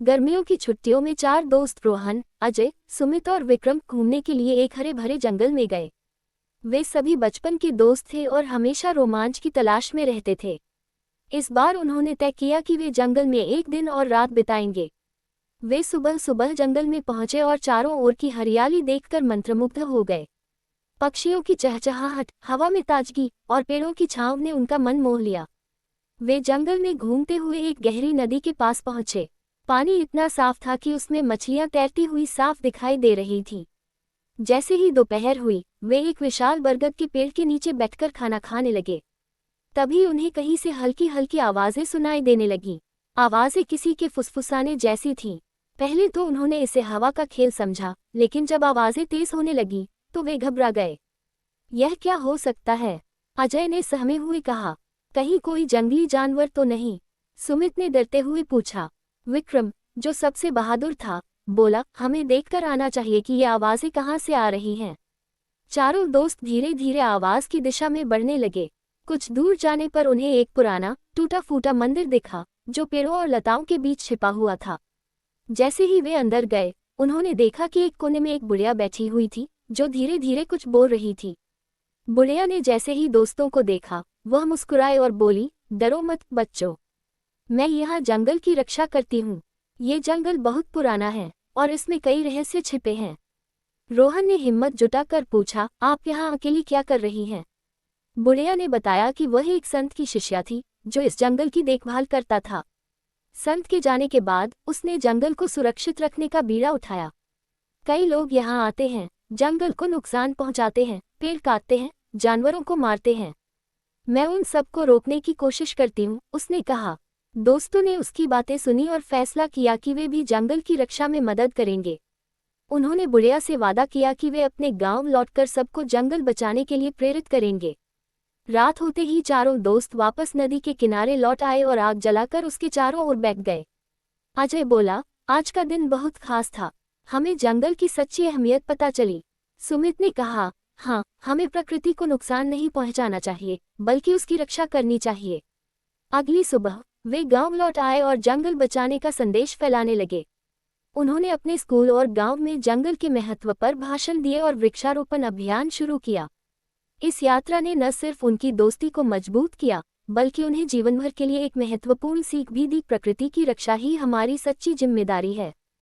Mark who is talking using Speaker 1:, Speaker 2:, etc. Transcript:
Speaker 1: गर्मियों की छुट्टियों में 4 दोस्त रोहन, अजय, सुमित और विक्रम घूमने के लिए एक हरे भरे जंगल में गए। वे सभी बचपन के दोस्त थे और हमेशा रोमांच की तलाश में रहते थे। इस बार उन्होंने तय किया कि वे जंगल में एक दिन और रात बिताएंगे। वे सुबह सुबह जंगल में पहुंचे और चारों ओर की हरियाली देखकर मंत्रमुग्ध हो गए। पक्षियों की चहचहाहट, हवा में ताजगी और पेड़ों की छांव ने उनका मन मोह लिया। वे जंगल में घूमते हुए एक गहरी नदी के पास पहुंचे। पानी इतना साफ था कि उसमें मछलियां तैरती हुई साफ दिखाई दे रही थीं। जैसे ही दोपहर हुई, वे एक विशाल बरगद के पेड़ के नीचे बैठकर खाना खाने लगे। तभी उन्हें कहीं से हल्की हल्की आवाजें सुनाई देने लगीं। आवाजें किसी के फुसफुसाने जैसी थीं। पहले तो उन्होंने इसे हवा का खेल समझा, लेकिन जब आवाजें तेज होने लगीं, तो वे घबरा गए। यह क्या हो सकता है? अजय ने सहमे हुए कहा। कहीं कोई जंगली जानवर तो नहीं? सुमित ने डरते हुए पूछा। विक्रम, जो सबसे बहादुर था, बोला, हमें देखकर आना चाहिए कि ये आवाजें कहाँ से आ रही हैं। चारों दोस्त धीरे धीरे आवाज की दिशा में बढ़ने लगे। कुछ दूर जाने पर उन्हें एक पुराना, टूटा फूटा मंदिर दिखा, जो पेड़ों और लताओं के बीच छिपा हुआ था। जैसे ही वे अंदर गए, उन्होंने देखा कि एक कोने में एक बुढ़िया बैठी हुई थी, जो धीरे धीरे कुछ बोल रही थी। बुढ़िया ने जैसे ही दोस्तों को देखा, वह मुस्कुराए और बोली, डरो मत बच्चों, मैं यहाँ जंगल की रक्षा करती हूँ। ये जंगल बहुत पुराना है और इसमें कई रहस्य छिपे हैं। रोहन ने हिम्मत जुटाकर पूछा, आप यहाँ अकेली क्या कर रही हैं? बुढ़िया ने बताया कि वह एक संत की शिष्या थी, जो इस जंगल की देखभाल करता था। संत के जाने के बाद उसने जंगल को सुरक्षित रखने का बीड़ा उठाया। कई लोग यहाँ आते हैं, जंगल को नुकसान पहुँचाते हैं, पेड़ काटते हैं, जानवरों को मारते हैं। मैं उन सबको रोकने की कोशिश करती हूँ, उसने कहा। दोस्तों ने उसकी बातें सुनी और फैसला किया कि वे भी जंगल की रक्षा में मदद करेंगे। उन्होंने बुढ़िया से वादा किया कि वे अपने गांव लौटकर सबको जंगल बचाने के लिए प्रेरित करेंगे। रात होते ही चारों दोस्त वापस नदी के किनारे लौट आए और आग जलाकर उसके चारों ओर बैठ गए। अजय बोला, आज का दिन बहुत खास था, हमें जंगल की सच्ची अहमियत पता चली। सुमित ने कहा, हाँ, हमें प्रकृति को नुकसान नहीं पहुंचाना चाहिए, बल्कि उसकी रक्षा करनी चाहिए। अगली सुबह वे गांव लौट आए और जंगल बचाने का संदेश फैलाने लगे। उन्होंने अपने स्कूल और गांव में जंगल के महत्व पर भाषण दिए और वृक्षारोपण अभियान शुरू किया। इस यात्रा ने न सिर्फ उनकी दोस्ती को मजबूत किया, बल्कि उन्हें जीवन भर के लिए एक महत्वपूर्ण सीख भी दी, प्रकृति की रक्षा ही हमारी सच्ची जिम्मेदारी है।